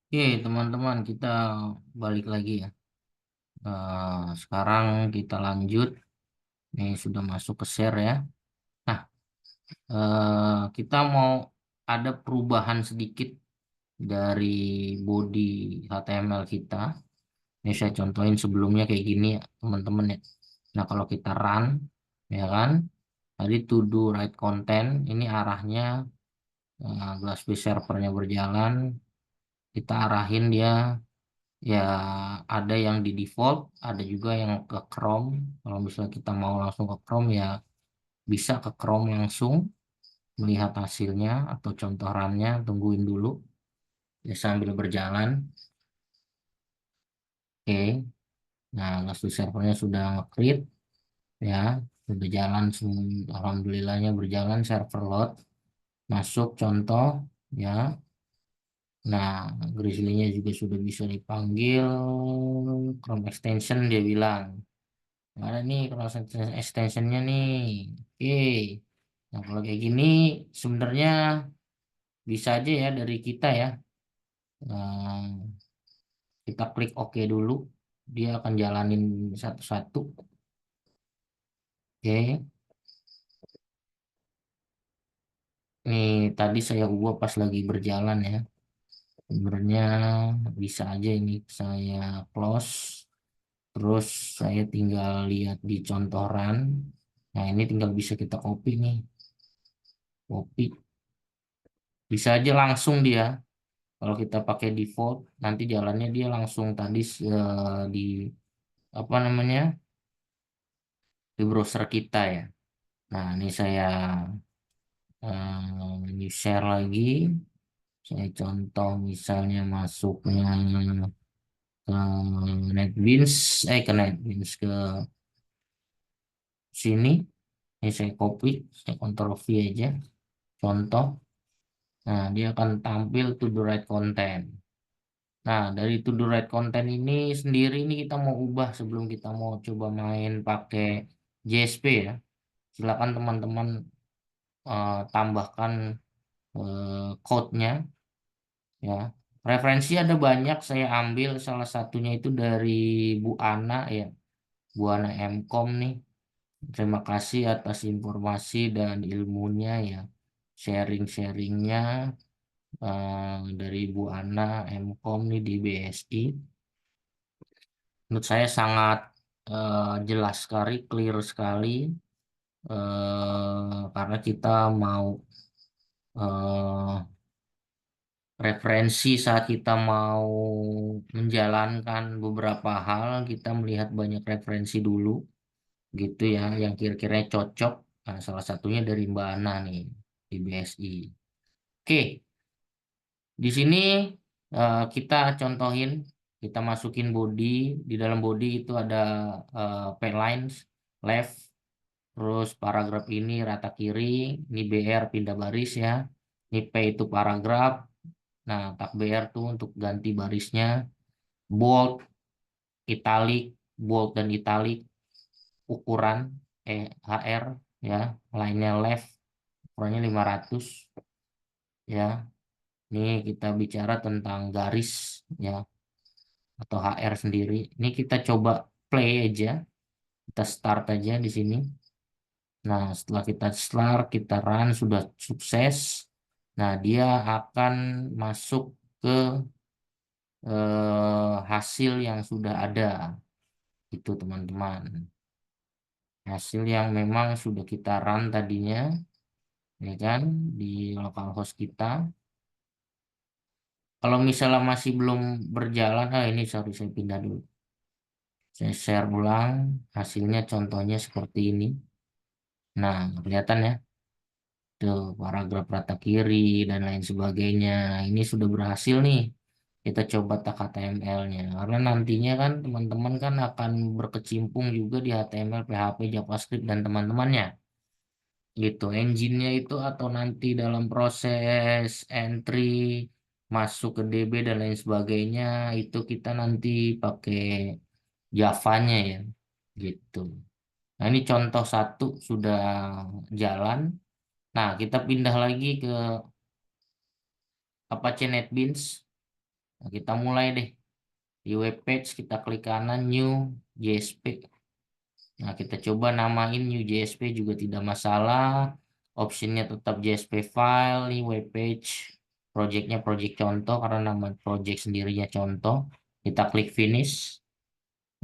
Oke, teman-teman, kita balik lagi ya. Sekarang kita lanjut. Nih sudah masuk ke share ya. Nah, kita mau ada perubahan sedikit dari body HTML kita. Ini saya contohin sebelumnya kayak gini ya, teman-teman ya. Nah, kalau kita run, ya kan, tadi to do write content, ini arahnya Glassfish servernya berjalan. Kita arahin dia. Ya, ada yang di default, ada juga yang ke Chrome. Kalau misalnya kita mau langsung ke Chrome, ya bisa ke Chrome langsung melihat hasilnya atau contoh runnya. Tungguin dulu ya sambil berjalan. Oke, nah Elastic servernya sudah nge-create ya, sudah jalan. Alhamdulillahnya berjalan server load. Masuk contoh ya. Nah, Grizzly-nya juga sudah bisa dipanggil Chrome extension, dia bilang. Ada nih cross extensionnya nih. Oke. Nah, kalau kayak gini sebenarnya bisa aja ya dari kita ya. Nah, kita klik OK dulu. Dia akan jalanin satu-satu. Oke. Nih tadi saya ubah pas lagi berjalan ya. Sebenarnya bisa aja ini saya close. Terus saya tinggal lihat di contoh run. Nah, ini tinggal bisa kita copy nih. Copy. Bisa aja langsung dia. Kalau kita pakai default, nanti jalannya dia langsung tadi di apa namanya di browser kita ya. Nah, ini saya ini share lagi. Saya contoh misalnya masuknya ke NetBeans, ke NetBeans ke sini. Ini saya copy, saya Ctrl V aja. Contoh. Nah, dia akan tampil to the right content. Nah, dari to the right content ini sendiri ini kita mau ubah sebelum kita mau coba main pakai JSP ya. Silakan teman-teman tambahkan code-nya ya. Referensi ada banyak, saya ambil salah satunya itu dari Bu Ana ya. Bu Ana Mkom nih. Terima kasih atas informasi dan ilmunya ya. Sharing-sharingnya dari Bu Ana Mkom nih di BSI. Menurut saya sangat jelas sekali, clear sekali, karena kita mau eh, referensi saat kita mau menjalankan beberapa hal, kita melihat banyak referensi dulu, gitu ya, yang kira-kira cocok. Nah, salah satunya dari Mbak Ana nih di BSI. Oke, di sini kita contohin, kita masukin body, di dalam body itu ada lines, left. Terus paragraf ini rata kiri, ini BR pindah baris ya. Ini P itu paragraf. Nah, tak BR tuh untuk ganti barisnya. Bold, italic, bold dan italic, ukuran HR ya. Lainnya left, ukurannya 500 ya. Ini kita bicara tentang garis ya atau HR sendiri. Ini kita coba play aja. Kita start aja di sini. Nah, setelah kita start, kita run, sudah sukses. Nah, dia akan masuk ke hasil yang sudah ada. Itu teman-teman. Hasil yang memang sudah kita run tadinya, ya kan, di localhost kita. Kalau misalnya masih belum berjalan, ini sorry saya pindah dulu. Saya share ulang, hasilnya contohnya seperti ini. Nah, kelihatan ya. Tuh, paragraf rata kiri dan lain sebagainya. Nah, ini sudah berhasil nih. Kita coba tak HTML-nya. Karena nantinya kan teman-teman kan akan berkecimpung juga di HTML, PHP, JavaScript, dan teman-temannya. Gitu, engine-nya itu atau nanti dalam proses entry, masuk ke DB dan lain sebagainya, itu kita nanti pakai Java-nya ya. Gitu. Nah, ini contoh satu sudah jalan. Nah, kita pindah lagi ke Apache NetBeans. Nah, kita mulai deh di web page, kita klik kanan new JSP. Nah, kita coba namain new JSP juga tidak masalah. Optionnya tetap JSP file, nih web page, projectnya project contoh karena nama project sendirinya contoh. Kita klik finish.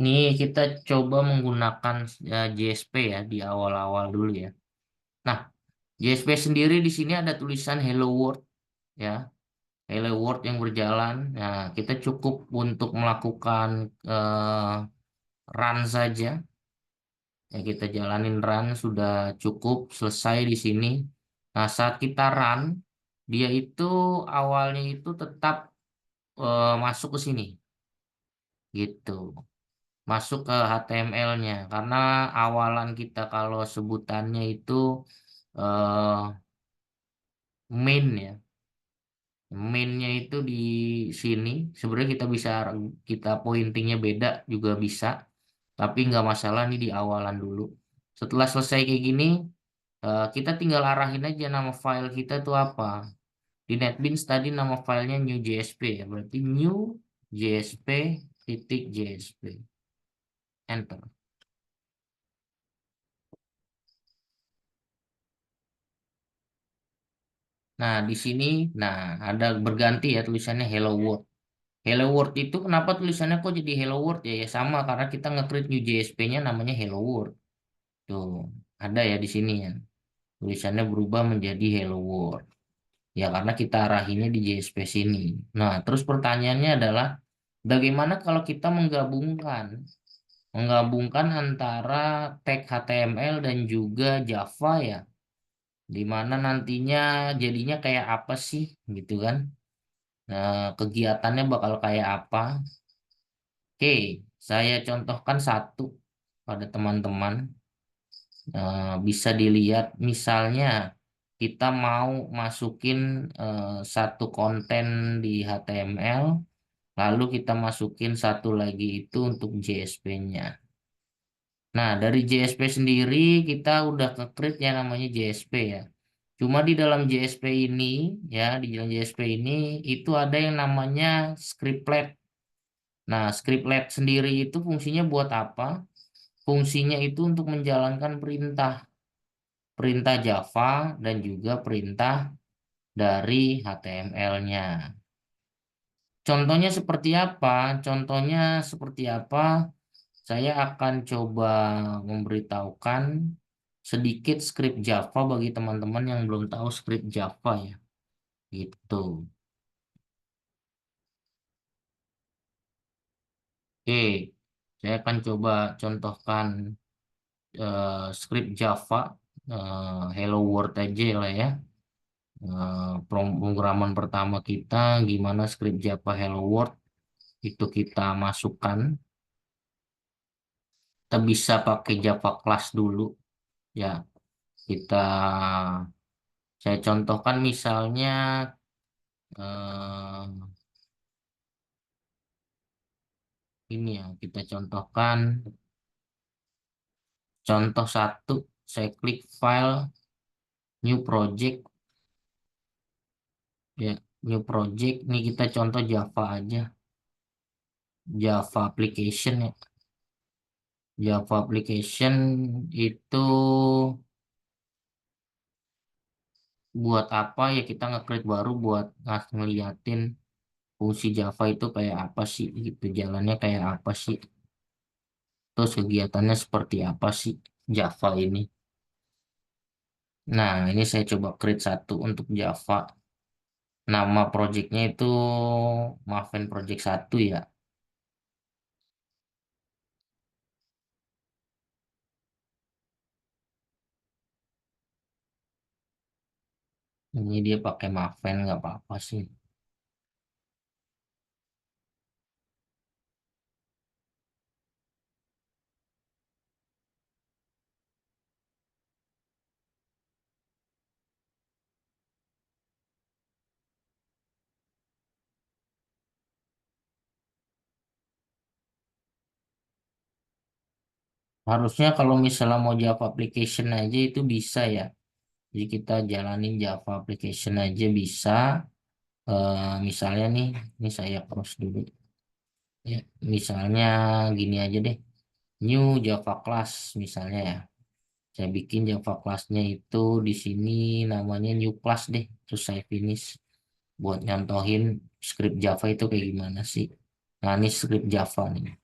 Nih kita coba menggunakan JSP ya di awal-awal dulu ya. Nah, JSP sendiri di sini ada tulisan Hello World ya. Hello World yang berjalan. Nah, kita cukup untuk melakukan run saja. Ya, kita jalanin run sudah cukup selesai di sini. Nah, saat kita run, dia itu awalnya itu tetap masuk ke sini, gitu. Masuk ke HTML-nya karena awalan kita kalau sebutannya itu eh, main ya. Mainnya itu di sini. Sebenarnya kita bisa kita pointingnya beda juga bisa, tapi nggak masalah nih di awalan dulu. Setelah selesai kayak gini, kita tinggal arahin aja nama file kita tuh apa. Di NetBeans tadi nama filenya new JSP ya, berarti new JSP titik JSP. Enter. Nah, di sini, nah ada berganti ya tulisannya Hello World. Hello World itu kenapa tulisannya kok jadi Hello World ya? Ya sama karena kita nge-create new JSP-nya namanya Hello World. Tuh, ada ya di sini ya. Tulisannya berubah menjadi Hello World. Ya karena kita arahinnya di JSP sini. Nah, terus pertanyaannya adalah bagaimana kalau kita menggabungkan antara tag HTML dan juga Java ya, di mana nantinya jadinya kayak apa sih gitu kan? Nah, kegiatannya bakal kayak apa? Oke, saya contohkan satu pada teman-teman. Bisa dilihat misalnya kita mau masukin satu konten di HTML, lalu kita masukin satu lagi itu untuk JSP-nya. Nah, dari JSP sendiri kita udah nge-create yang namanya JSP ya. Cuma di dalam JSP ini, ya, di dalam JSP ini itu ada yang namanya scriptlet. Nah, scriptlet sendiri itu fungsinya buat apa? Fungsinya itu untuk menjalankan perintah, perintah Java dan juga perintah dari HTML-nya. Contohnya seperti apa? Contohnya seperti apa? Saya akan coba memberitahukan sedikit skrip Java bagi teman-teman yang belum tahu skrip Java ya. Gitu. Oke, saya akan coba contohkan skrip Java Hello World aja lah ya. Pemrograman pertama kita gimana skrip Java Hello World itu kita masukkan. Kita bisa pakai Java class dulu ya. Kita saya contohkan misalnya eh, ini ya, kita contohkan contoh satu, saya klik file, new project, ya, new project, ini kita contoh Java aja, Java application ya, Java application itu buat apa ya kita nge-create baru buat ngeliatin fungsi Java itu kayak apa sih gitu, jalannya kayak apa sih, terus kegiatannya seperti apa sih Java ini. Nah, ini saya coba create satu untuk Java. Nama projectnya itu Maven Project satu ya. Ini dia pakai Maven nggak apa-apa sih. Harusnya kalau misalnya mau Java application aja itu bisa ya. Jadi kita jalanin Java application aja bisa. Misalnya nih, ini saya cross dulu. Ya, misalnya gini aja deh, new Java class misalnya ya. Saya bikin Java classnya itu di sini namanya new class deh. Terus saya finish buat nyontohin script Java itu kayak gimana sih. Nah, ini script Java nih.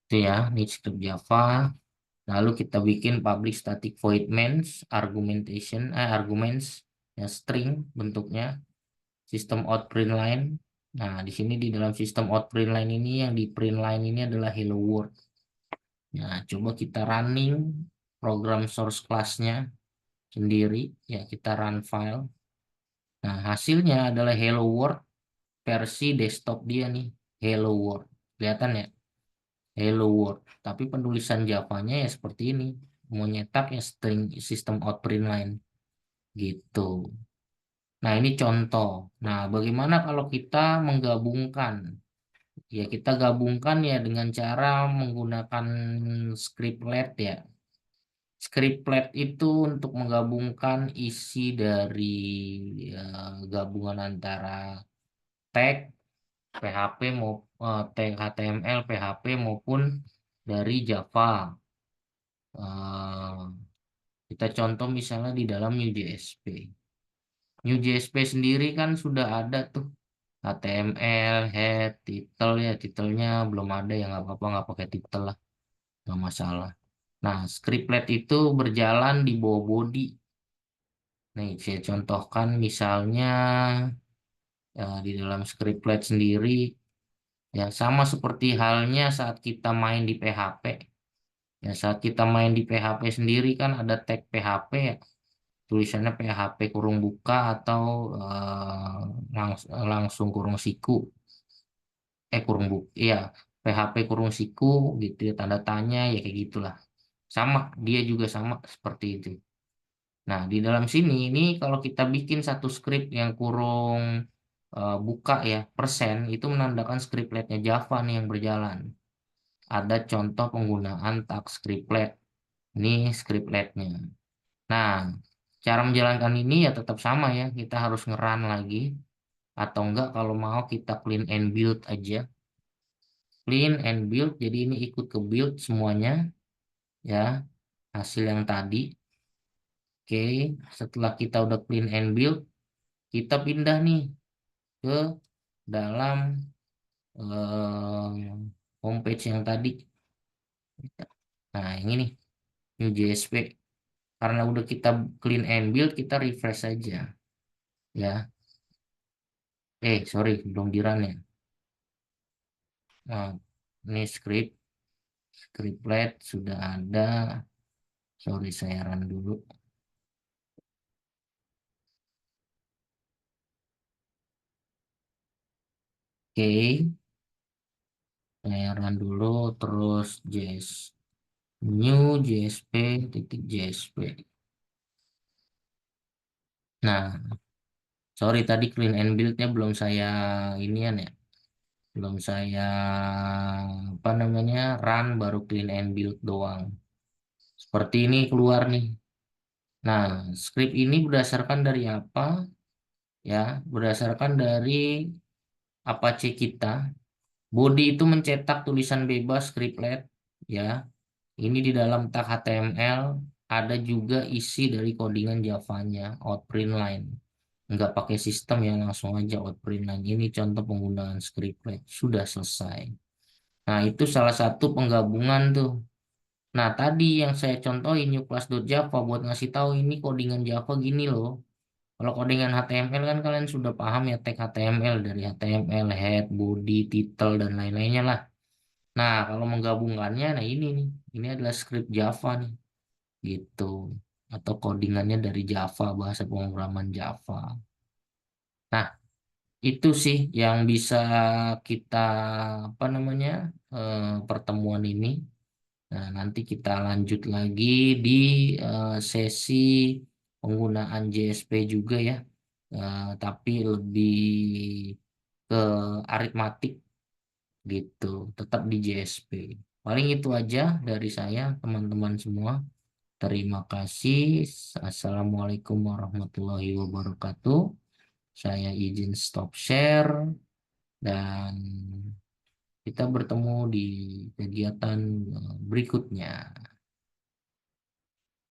Itu ya, ini script Java. Lalu kita bikin public static void mains, arguments, ya string bentuknya, sistem out print line. Nah, di sini di dalam sistem out print line ini yang di print line ini adalah hello world. Nah, coba kita running program source class-nya sendiri, ya kita run file. Nah, hasilnya adalah hello world versi desktop dia nih, hello world. Kelihatan ya? Hello world. Tapi penulisan Java-nya ya seperti ini. Mau nyetak ya string system out print line gitu. Nah, ini contoh. Nah, bagaimana kalau kita menggabungkan? Ya, kita gabungkan ya dengan cara menggunakan scriptlet ya. Scriptlet itu untuk menggabungkan isi dari gabungan antara tag PHP mau tag HTML, PHP maupun dari Java. Eh, Kita contoh misalnya di dalam New.js.p. New.js.p sendiri kan sudah ada tuh HTML, head, title ya. Titelnya belum ada ya, nggak apa-apa, nggak pakai titel lah, nggak masalah. Nah, scriptlet itu berjalan di bawah body. Nih, saya contohkan misalnya di dalam scriptlet sendiri ya sama seperti halnya saat kita main di PHP. Ya, saat kita main di PHP sendiri kan ada tag PHP ya. Tulisannya PHP kurung buka atau langsung kurung siku. Kurung buka. Iya, PHP kurung siku gitu ya, tanda tanya ya kayak gitulah. Sama, dia juga sama seperti itu. Nah, di dalam sini ini kalau kita bikin satu script yang kurung buka ya, persen, itu menandakan scriptletnya Java nih yang berjalan. Ada contoh penggunaan tag scriptlet. Ini scriptletnya. Nah, cara menjalankan ini ya tetap sama ya. Kita harus ngerun lagi. Atau enggak kalau mau kita clean and build aja. Clean and build. Jadi ini ikut ke build semuanya. Ya, hasil yang tadi. Oke, setelah kita udah clean and build, kita pindah nih ke dalam homepage yang tadi. Nah, ini nih, new JSP. Karena udah kita clean and build, kita refresh aja. Ya, sorry, belum di run ya. Nah, ini scriptlet sudah ada. Sorry, saya run dulu. Oke, saya run dulu. Terus new JSP titik JSP. Nah, sorry tadi clean and build-nya belum saya inian ya. Belum saya apa namanya run, baru clean and build doang. Seperti ini keluar nih. Nah, script ini berdasarkan dari apa? Ya, berdasarkan dari Apache kita. Body itu mencetak tulisan bebas scriptlet. Ya, ini di dalam tag HTML ada juga isi dari codingan Java-nya, outprint line. Nggak pakai sistem ya, langsung aja outprint line. Ini contoh penggunaan scriptlet. Sudah selesai. Nah, itu salah satu penggabungan tuh. Nah, tadi yang saya contohin new class.java buat ngasih tahu ini codingan Java gini loh. Kalau codingan HTML kan kalian sudah paham ya, tag HTML dari HTML, head, body, title, dan lain-lainnya lah. Nah, kalau menggabungkannya, nah ini nih. Ini adalah script Java nih. Gitu. Atau codingannya dari Java, bahasa pemrograman Java. Nah, itu sih yang bisa kita, apa namanya, pertemuan ini. Nah, nanti kita lanjut lagi di sesi penggunaan JSP juga ya. Tapi lebih ke aritmatik gitu, tetap di JSP. Paling itu aja dari saya, teman-teman semua. Terima kasih. Assalamualaikum warahmatullahi wabarakatuh. Saya izin stop share dan kita bertemu di kegiatan berikutnya.